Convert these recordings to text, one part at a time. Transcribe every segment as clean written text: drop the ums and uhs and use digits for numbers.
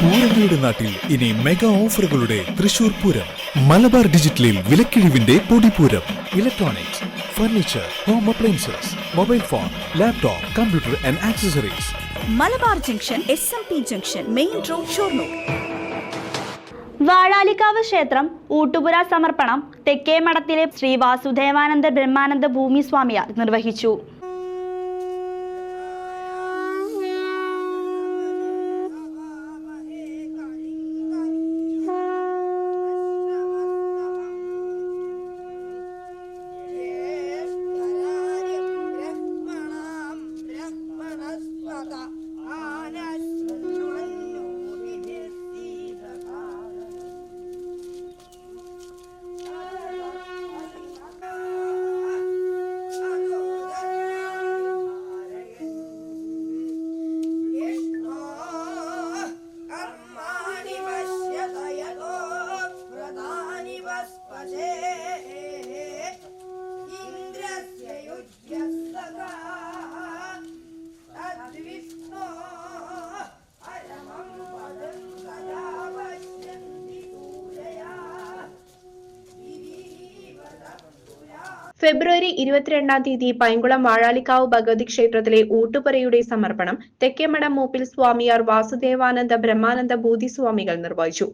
പൂരങ്ങളുടെ നാട്ടിൽ ഇനി മെഗാ ഓഫറുകളുടെ തൃശൂർ പൂരം. മലബാർ ഡിജിറ്റലിൽ വിലക്കിഴിവിന്റെ പൊടിപൂരം. Electronics, furniture, home appliances, mobile phone, laptop, computer and accessories. Malabar junction, SMP junction, main road, Shoranur. Vazhalikkavu ക്ഷേത്രം ഊട്ടുപുര സമർപ്പണം തെക്കേമഠത്തിലെ ശ്രീ വാസുദേവാനന്ദ ബ്രഹ്മാനന്ദ ഭൂമി സ്വാമിയാർ നിർവഹിച്ചു. ഫെബ്രുവരി 22 പൈങ്കുളം വാഴാലിക്കാവ് ഭഗവതി ക്ഷേത്രത്തിലെ ഊട്ടുപുരയുടെ സമർപ്പണം തെക്കേമഠം മൂപ്പിൽ സ്വാമിയാർ വാസുദേവാനന്ദ ബ്രഹ്മാനന്ദ ഭൂതി സ്വാമികൾ നിർവഹിച്ചു.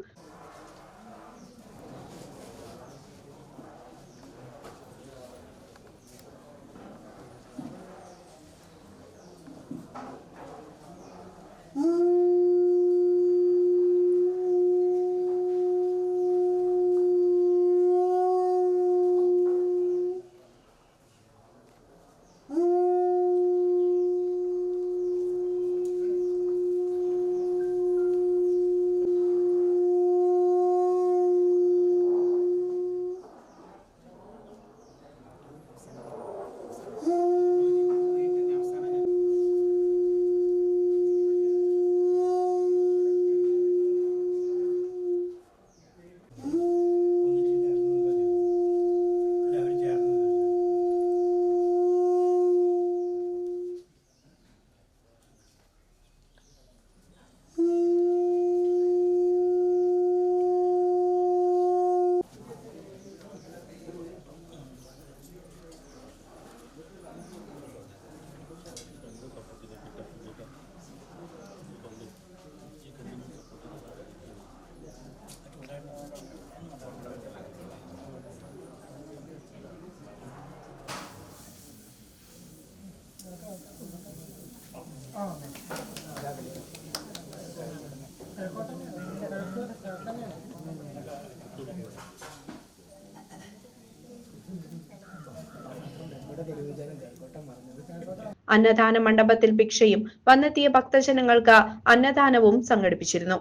അന്നദാന മണ്ഡപത്തിൽ ഭിക്ഷയും വന്നെത്തിയ ഭക്തജനങ്ങൾക്ക് അന്നദാനവും സംഘടിപ്പിച്ചിരുന്നു.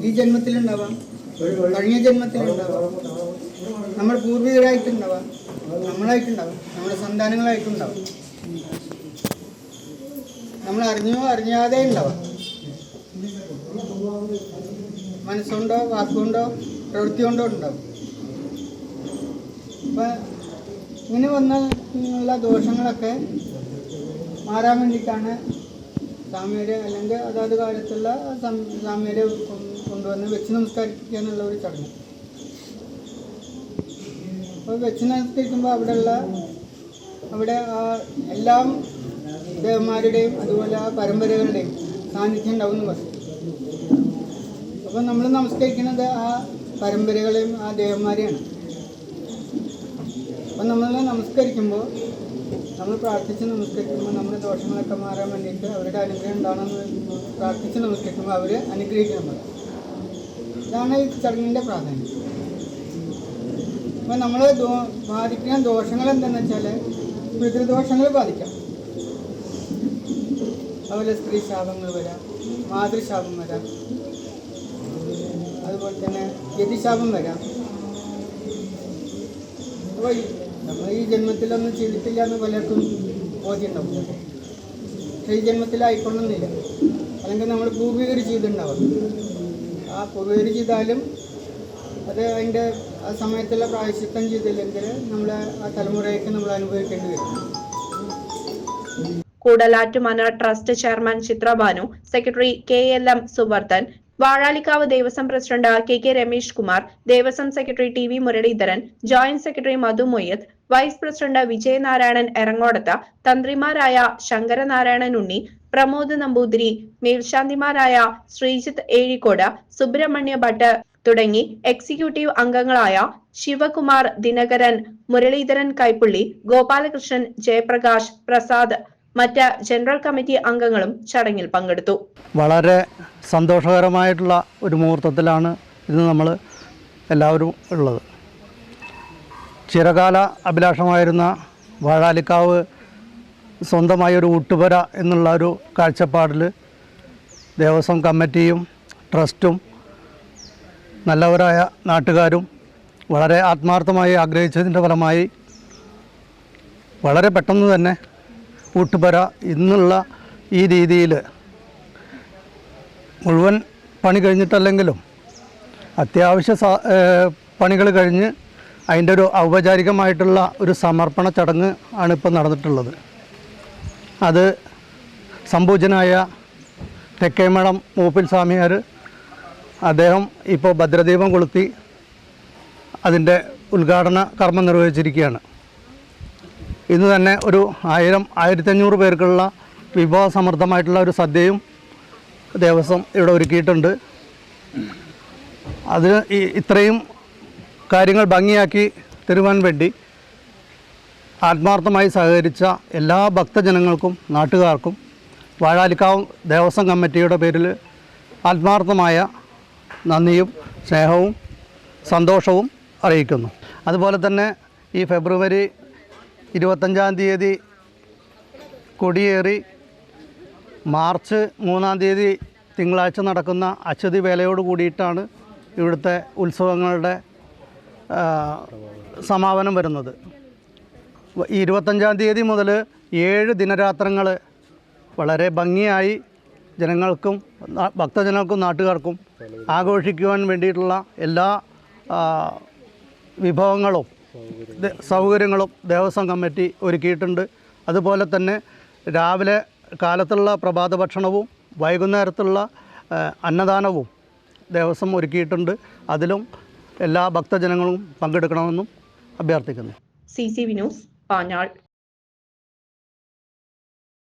ഈ ജന്മത്തിലുണ്ടാവാം, കഴിഞ്ഞ ജന്മത്തിലുണ്ടാവാം, നമ്മുടെ പൂർവികരായിട്ടുണ്ടാവാം, നമ്മളായിട്ടുണ്ടാവാം, നമ്മുടെ സന്താനങ്ങളായിട്ടുണ്ടാവാം, നമ്മൾ അറിഞ്ഞോ അറിഞ്ഞാതെ ഉണ്ടാവാം. മനസ്സുകൊണ്ടോ വാക്കുകൊണ്ടോ പ്രവൃത്തി കൊണ്ടോ ഉണ്ടാവും. അപ്പം ഇങ്ങനെ വന്നുള്ള ദോഷങ്ങളൊക്കെ മാറാൻ വേണ്ടിയിട്ടാണ് സ്വാമിയുടെ അല്ലെങ്കിൽ അതാത് കാലത്തുള്ള സ്വാമിയുടെ കൊണ്ടുവന്ന് വെച്ച് നമസ്കരിക്കാനുള്ള ഒരു ചടങ്ങ്. അപ്പോൾ വെച്ച് നമസ്കരിക്കുമ്പോൾ അവിടെ എല്ലാം ദേവന്മാരുടെയും അതുപോലെ ആ പരമ്പരകളുടെയും സാന്നിധ്യം ഉണ്ടാവും എന്ന് പറയും. അപ്പോൾ നമ്മൾ നമസ്കരിക്കുന്നത് ആ പരമ്പരകളെയും ആ ദേവന്മാരെയാണ്. അപ്പം നമ്മൾ നമസ്കരിക്കുമ്പോൾ നമ്മൾ പ്രാർത്ഥിച്ച് നമസ്കരിക്കുമ്പോൾ നമ്മുടെ ദോഷങ്ങളൊക്കെ മാറാൻ വേണ്ടിയിട്ട് അവരുടെ അനുഗ്രഹം ഉണ്ടാകണമെന്ന് പ്രാർത്ഥിച്ച് നമസ്കരിക്കുമ്പോൾ അവർ അനുഗ്രഹിക്കണം. ഇതാണ് ഈ ചടങ്ങിൻ്റെ പ്രാധാന്യം. അപ്പോൾ നമ്മൾ ബാധിക്കുന്ന ദോഷങ്ങൾ എന്താണെന്ന് വെച്ചാൽ പിതൃദോഷങ്ങൾ ബാധിക്കാം. അതുപോലെ സ്ത്രീ ശാപങ്ങൾ വരാം, മാതൃശാപം വരാം, അതുപോലെ തന്നെ ഗതിശാപം വരാം. അപ്പോൾ നമ്മൾ ഈ ജന്മത്തിലൊന്നും ചെയ്തിട്ടില്ല എന്ന് പലർക്കും ബോധ്യമുണ്ടാവില്ല. പക്ഷേ ഈ ജന്മത്തിലായിക്കൊള്ളുന്നില്ല. അല്ലെങ്കിൽ നമ്മൾ പൂർവികർ ചെയ്തിട്ടുണ്ടാവും. ആ പൂർവികർ ചെയ്താലും അത് അതിൻ്റെ ആ സമയത്തുള്ള പ്രായശ്ചിത്തം ചെയ്തില്ലെങ്കിൽ നമ്മൾ ആ തലമുറയ്ക്ക് നമ്മൾ അനുഭവിക്കേണ്ടി വരും. Koodalattumana trust chairman Chithrabanu, secretary KLM Suvardhan, Vazhalikkavu Devaswom president KK Ramesh Kumar, Devaswom secretary TV Muraleedharan, joint secretary Madhu Moyyath, vice president Vijayanarayanan Erangodath, തന്ത്രിമാരായ ശങ്കരനാരായണൻ ഉണ്ണി, പ്രമോദ് നമ്പൂതിരി, മേൽശാന്തിമാരായ ശ്രീജിത്ത് ഏഴിക്കോട്, സുബ്രഹ്മണ്യ ഭട്ട് തുടങ്ങി എക്സിക്യൂട്ടീവ് അംഗങ്ങളായ ശിവകുമാർ, ദിനകരൻ, മുരളീധരൻ കൈപ്പുള്ളി, ഗോപാലകൃഷ്ണൻ, ജയപ്രകാശ്, പ്രസാദ്, മറ്റ് ജനറൽ കമ്മിറ്റി അംഗങ്ങളും ചടങ്ങിൽ പങ്കെടുത്തു. വളരെ സന്തോഷകരമായിട്ടുള്ള ഒരു മുഹൂർത്തത്തിലാണ് ഇന്ന് നമ്മൾ എല്ലാവരും ഉള്ളത്. ചിരകാല അഭിലാഷമായിരുന്ന വാഴാലിക്കാവ് സ്വന്തമായൊരു ഊട്ടുപുര എന്നുള്ള ഒരു കാഴ്ചപ്പാടിൽ ദേവസ്വം കമ്മിറ്റിയും ട്രസ്റ്റും നല്ലവരായ നാട്ടുകാരും വളരെ ആത്മാർത്ഥമായി ആഗ്രഹിച്ചതിൻ്റെ ഫലമായി വളരെ പെട്ടെന്ന് തന്നെ ഊട്ടുപുര ഇന്നുള്ള ഈ രീതിയിൽ മുഴുവൻ പണി കഴിഞ്ഞിട്ടല്ലെങ്കിലും അത്യാവശ്യ പണികൾ കഴിഞ്ഞ് അതിൻ്റെ ഒരു ഔപചാരികമായിട്ടുള്ള ഒരു സമർപ്പണ ചടങ്ങ് ആണ് ഇപ്പോൾ നടന്നിട്ടുള്ളത്. അത് സംപൂജനായ തെക്കേമഠം മൂപ്പിൽ സ്വാമിയാർ അദ്ദേഹം ഇപ്പോൾ ഭദ്രദീപം കൊളുത്തി അതിൻ്റെ ഉദ്ഘാടന കർമ്മം നിർവഹിച്ചിരിക്കുകയാണ്. ഇന്ന് തന്നെ ഒരു 1000-1500 പേർക്കുള്ള വിഭവസമൃദ്ധമായിട്ടുള്ള ഒരു സദ്യയും ദേവസ്വം ഇവിടെ ഒരുക്കിയിട്ടുണ്ട്. അതിന് ഇത്രയും കാര്യങ്ങൾ ഭംഗിയാക്കി തരുവാൻ വേണ്ടി ആത്മാർത്ഥമായി സഹകരിച്ച എല്ലാ ഭക്തജനങ്ങൾക്കും നാട്ടുകാർക്കും വാഴാലിക്കാവ് ദേവസ്വം കമ്മിറ്റിയുടെ പേരിൽ ആത്മാർത്ഥമായ നന്ദിയും സ്നേഹവും സന്തോഷവും അറിയിക്കുന്നു. അതുപോലെ തന്നെ ഈ ഫെബ്രുവരി 25-ാം തീയതി കൊടിയേറി മാർച്ച് 3-ാം തീയതി തിങ്കളാഴ്ച നടക്കുന്ന അശ്വതി വേലയോട് കൂടിയിട്ടാണ് ഇവിടുത്തെ ഉത്സവങ്ങളുടെ സമാപനം വരുന്നത്. ഈ 25-ാം തീയതി മുതൽ 7 ദിനരാത്രങ്ങൾ വളരെ ഭംഗിയായി ജനങ്ങൾക്കും ഭക്തജനങ്ങൾക്കും നാട്ടുകാർക്കും ആഘോഷിക്കുവാൻ വേണ്ടിയിട്ടുള്ള എല്ലാ വിഭവങ്ങളും സൗകര്യങ്ങളും ദേവസ്വം കമ്മിറ്റി ഒരുക്കിയിട്ടുണ്ട്. അതുപോലെ തന്നെ രാവിലെ കാലത്തുള്ള പ്രഭാത ഭക്ഷണവും വൈകുന്നേരത്തുള്ള അന്നദാനവും ദേവസ്വം ഒരുക്കിയിട്ടുണ്ട്. അതിലും എല്ലാ ഭക്തജനങ്ങളും പങ്കെടുക്കണമെന്നും അഭ്യർത്ഥിക്കുന്നു. CCV news, Panjal.